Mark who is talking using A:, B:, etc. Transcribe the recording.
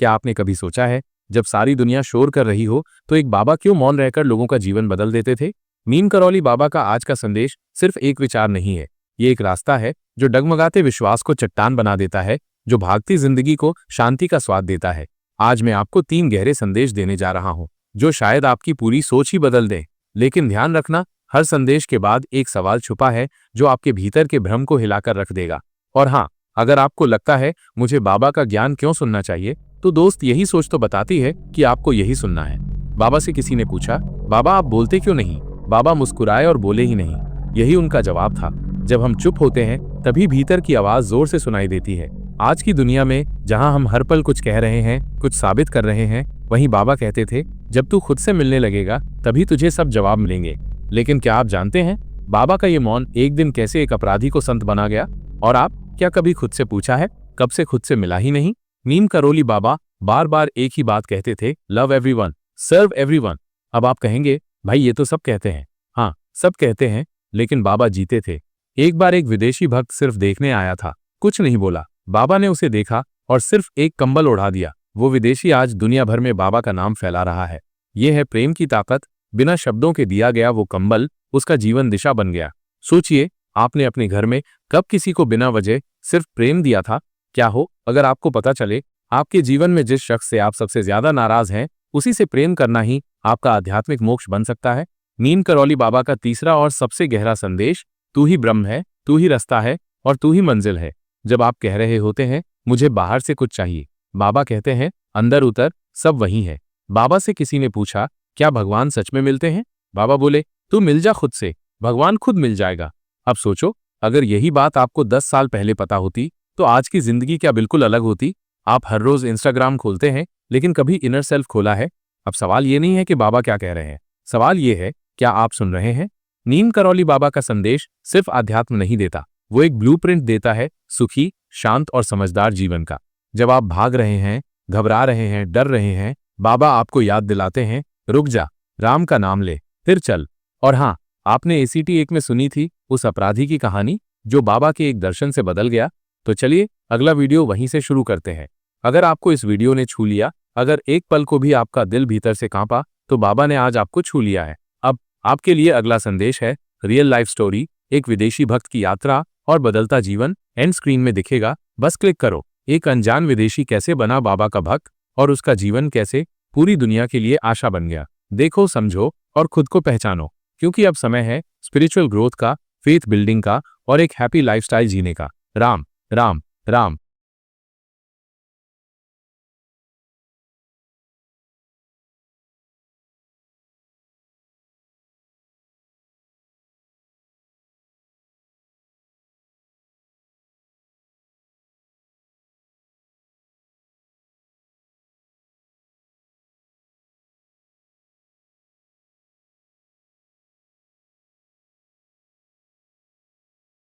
A: क्या आपने कभी सोचा है, जब सारी दुनिया शोर कर रही हो तो एक बाबा क्यों मौन रहकर लोगों का जीवन बदल देते थे? नीम करौली बाबा का आज का संदेश सिर्फ एक विचार नहीं है, ये एक रास्ता है जो डगमगाते विश्वास को चट्टान बना देता है, जो भागती जिंदगी को शांति का स्वाद देता है। आज मैं आपको 3 गहरे संदेश देने जा रहा हूं, जो शायद आपकी पूरी सोच ही बदल दें। लेकिन ध्यान रखना, हर संदेश के बाद एक सवाल छुपा है जो आपके भीतर के भ्रम को हिलाकर रख देगा। और हाँ, अगर आपको लगता है मुझे बाबा का ज्ञान क्यों सुनना चाहिए, तो दोस्त यही सोच तो बताती है कि आपको यही सुनना है। बाबा से किसी ने पूछा, बाबा आप बोलते क्यों नहीं? बाबा मुस्कुराए और बोले ही नहीं। यही उनका जवाब था, जब हम चुप होते हैं तभी भीतर की आवाज जोर से सुनाई देती है। आज की दुनिया में जहां हम हर पल कुछ कह रहे हैं, कुछ साबित कर रहे हैं, वहीं बाबा कहते थे, जब तू खुद से मिलने लगेगा तभी तुझे सब जवाब मिलेंगे। लेकिन क्या आप जानते हैं, बाबा का ये मौन एक दिन कैसे एक अपराधी को संत बना गया? और आप क्या कभी खुद से पूछा है, कब से खुद से मिला ही नहीं? नीम करौली बाबा बार बार एक ही बात कहते थे, लव एवरीवन, सर्व एवरीवन। अब आप कहेंगे, भाई ये तो सब कहते हैं। हाँ, सब कहते हैं, लेकिन बाबा जीते थे। एक बार एक विदेशी भक्त सिर्फ देखने आया था, कुछ नहीं बोला। बाबा ने उसे देखा और सिर्फ एक कंबल ओढ़ा दिया। वो विदेशी आज दुनिया भर में बाबा का नाम फैला रहा है। ये है प्रेम की ताकत। बिना शब्दों के दिया गया वो कंबल उसका जीवन दिशा बन गया। सोचिए, आपने अपने घर में कब किसी को बिना वजह सिर्फ प्रेम दिया था? क्या हो अगर आपको पता चले आपके जीवन में जिस शख्स से आप सबसे ज्यादा नाराज हैं, उसी से प्रेम करना ही आपका आध्यात्मिक मोक्ष बन सकता है। नीम करौली बाबा का तीसरा और सबसे गहरा संदेश, तू ही ब्रह्म है, तू ही रास्ता है और तू ही मंजिल है। जब आप कह रहे होते हैं मुझे बाहर से कुछ चाहिए, बाबा कहते हैं अंदर उतर, सब वही है। बाबा से किसी ने पूछा, क्या भगवान सच में मिलते हैं? बाबा बोले, तू मिल जा खुद से, भगवान खुद मिल जाएगा। अब सोचो, अगर यही बात आपको 10 साल पहले पता होती तो आज की जिंदगी क्या बिल्कुल अलग होती? आप हर रोज इंस्टाग्राम खोलते हैं, लेकिन कभी इनर सेल्फ खोला है? अब सवाल ये नहीं है कि बाबा क्या कह रहे हैं, सवाल ये है, क्या आप सुन रहे हैं? नीम करौली बाबा का संदेश सिर्फ आध्यात्म नहीं देता, वो एक ब्लूप्रिंट देता है सुखी, शांत और समझदार जीवन का। जब आप भाग रहे हैं, घबरा रहे हैं, डर रहे हैं, बाबा आपको याद दिलाते हैं, रुक जा, राम का नाम ले, फिर चल। और हाँ, आपने ACT 1 में सुनी थी उस अपराधी की कहानी जो बाबा के एक दर्शन से बदल गया। तो चलिए अगला वीडियो वहीं से शुरू करते हैं। अगर आपको इस वीडियो ने छू लिया, अगर एक पल को भी आपका दिल भीतर से कांपा, तो बाबा ने आज आपको छू लिया है। अब आपके लिए अगला संदेश है रियल लाइफ स्टोरी, एक विदेशी भक्त की यात्रा और बदलता जीवन। एंड स्क्रीन में दिखेगा, बस क्लिक करो। एक अनजान विदेशी कैसे बना बाबा का भक्त और उसका जीवन कैसे पूरी दुनिया के लिए आशा बन गया। देखो, समझो और खुद को पहचानो, क्योंकि अब समय है स्पिरिचुअल ग्रोथ का, फेथ बिल्डिंग का और एक हैप्पी लाइफस्टाइल जीने का। राम राम राम।